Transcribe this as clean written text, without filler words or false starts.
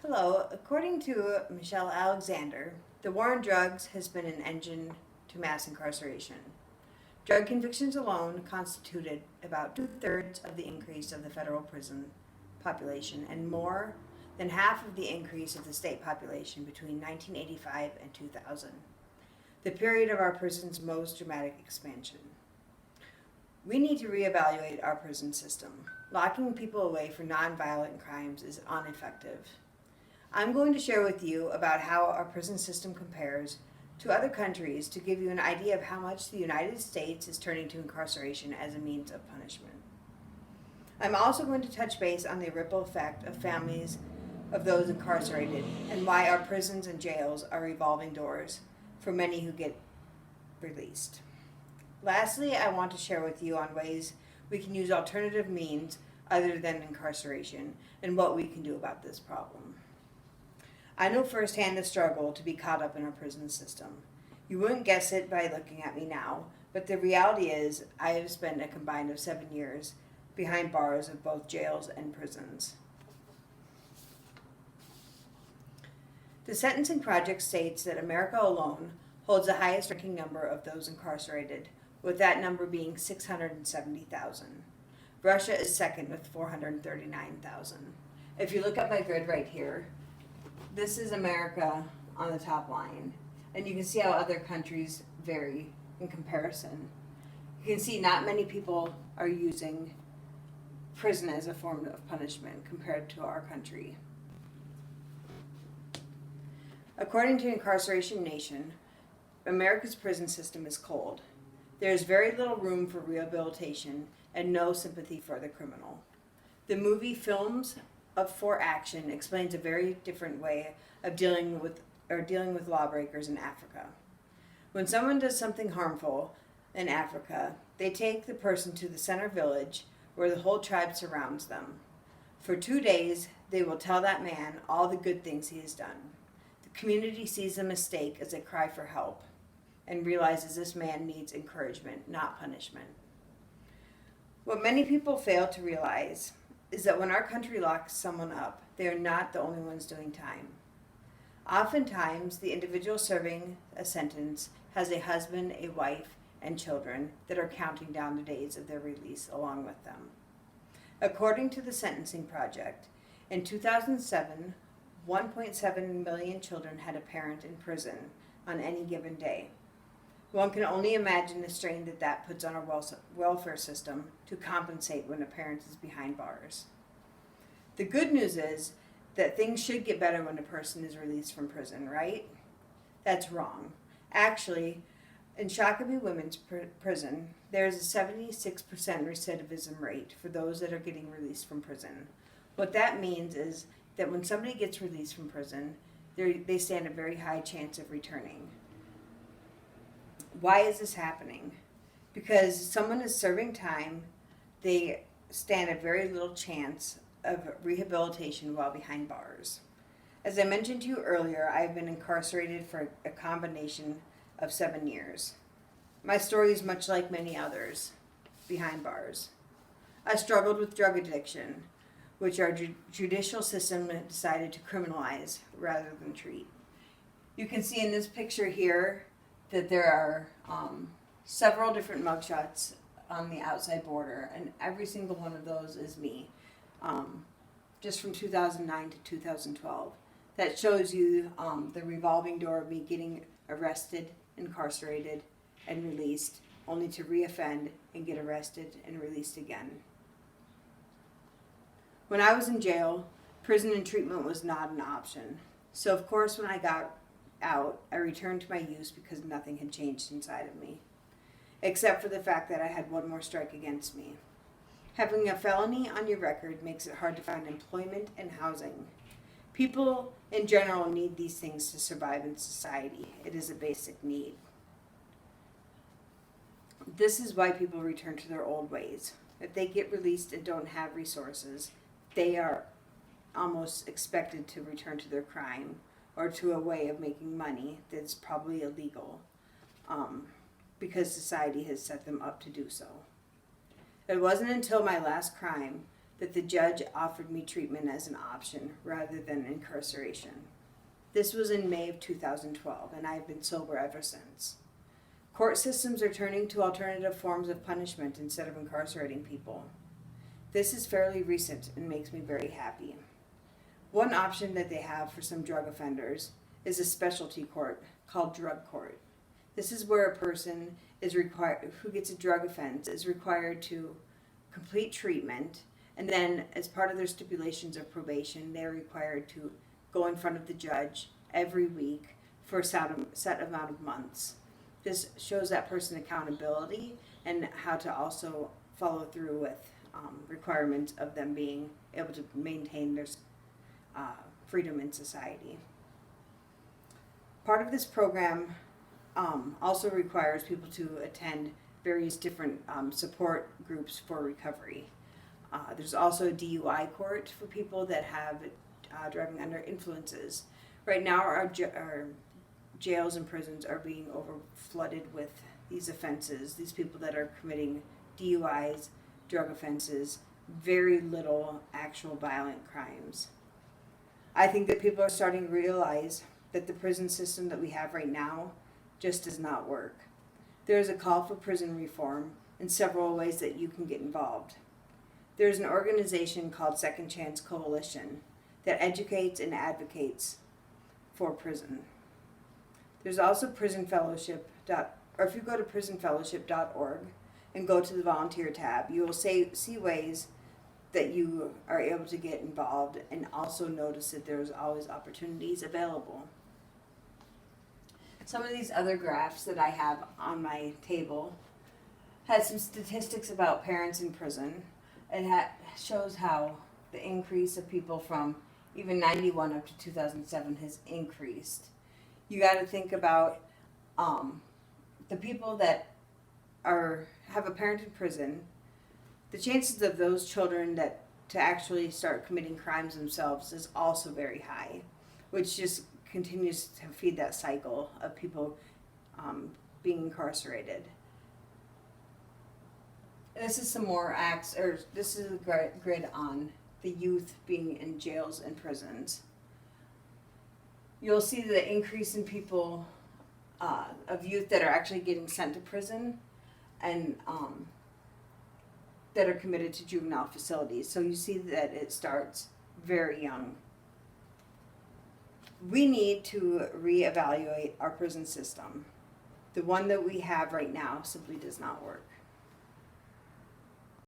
Hello. According to Michelle Alexander, the war on drugs has been an engine to mass incarceration. Drug convictions alone constituted about two-thirds of the increase of the federal prison population and more than half of the increase of the state population between 1985 and 2000, the period of our prison's most dramatic expansion. We need to reevaluate our prison system. Locking people away for nonviolent crimes is ineffective. I'm going to share with you about how our prison system compares to other countries to give you an idea of how much the United States is turning to incarceration as a means of punishment. I'm also going to touch base on the ripple effect of families of those incarcerated and why our prisons and jails are revolving doors for many who get released. Lastly, I want to share with you on ways we can use alternative means other than incarceration and what we can do about this problem. I know firsthand the struggle to be caught up in our prison system. You wouldn't guess it by looking at me now, but the reality is I have spent a combined of 7 years behind bars of both jails and prisons. The Sentencing Project states that America alone holds the highest ranking number of those incarcerated, with that number being 670,000. Russia is second with 439,000. If you look at my grid right here, this is America on the top line, and you can see how other countries vary in comparison. You can see not many people are using prison as a form of punishment compared to our country. According to Incarceration Nation, America's prison system is cold. There is very little room for rehabilitation and no sympathy for the criminal. The movie Films for Action explains a very different way of dealing with lawbreakers in Africa. When someone does something harmful in Africa, they take the person to the center village where the whole tribe surrounds them. For 2 days, they will tell that man all the good things he has done. The community sees the mistake as a cry for help and realizes this man needs encouragement, not punishment. What many people fail to realize is that when our country locks someone up, they are not the only ones doing time. Oftentimes, the individual serving a sentence has a husband, a wife, and children that are counting down the days of their release along with them. According to the Sentencing Project, in 2007, 1.7 million children had a parent in prison on any given day. One can only imagine the strain that puts on our welfare system to compensate when a parent is behind bars. The good news is that things should get better when a person is released from prison, right? That's wrong. Actually, in Shakopee Women's Prison, there is a 76% recidivism rate for those that are getting released from prison. What that means is that when somebody gets released from prison, they stand a very high chance of returning. Why is this happening? Because someone is serving time, they stand a very little chance of rehabilitation while behind bars. As I mentioned to you earlier, I've been incarcerated for a combination of 7 years. My story is much like many others behind bars. I struggled with drug addiction, which our judicial system decided to criminalize rather than treat. You can see in this picture here that there are several different mugshots on the outside border, and every single one of those is me, just from 2009 to 2012. That shows you the revolving door of me getting arrested, incarcerated, and released, only to reoffend and get arrested and released again. When I was in jail, prison and treatment was not an option. So of course when I got out, I returned to my use because nothing had changed inside of me, except for the fact that I had one more strike against me. Having a felony on your record makes it hard to find employment and housing. People in general need these things to survive in society. It is a basic need. This is why people return to their old ways. If they get released and don't have resources, they are almost expected to return to their crime or to a way of making money that's probably illegal, because society has set them up to do so. It wasn't until my last crime that the judge offered me treatment as an option rather than incarceration. This was in May of 2012, and I've been sober ever since. Court systems are turning to alternative forms of punishment instead of incarcerating people. This is fairly recent and makes me very happy. One option that they have for some drug offenders is a specialty court called drug court. This is where a person is required, who gets a drug offense is required to complete treatment, and then as part of their stipulations of probation, they're required to go in front of the judge every week for a set amount of months. This shows that person accountability and how to also follow through with requirements of them being able to maintain their freedom in society. Part of this program also requires people to attend various different support groups for recovery. There's also a DUI court for people that have driving under influences. Right now our jails and prisons are being overflooded with these offenses, these people that are committing DUIs, drug offenses, very little actual violent crimes. I think that people are starting to realize that the prison system that we have right now just does not work. There is a call for prison reform and several ways that you can get involved. There is an organization called Second Chance Coalition that educates and advocates for prison. There's also Prison Fellowship, or if you go to prisonfellowship.org and go to the volunteer tab, you will see ways that you are able to get involved, and also notice that there's always opportunities available. Some of these other graphs that I have on my table has some statistics about parents in prison. It shows how the increase of people from even 91 up to 2007 has increased. You got to think about the people that have a parent in prison. The chances of those children to actually start committing crimes themselves is also very high, which just continues to feed that cycle of people being incarcerated. This is some more this is a grid on the youth being in jails and prisons. You'll see the increase in people, of youth that are actually getting sent to prison and that are committed to juvenile facilities. So you see that it starts very young. We need to reevaluate our prison system. The one that we have right now simply does not work.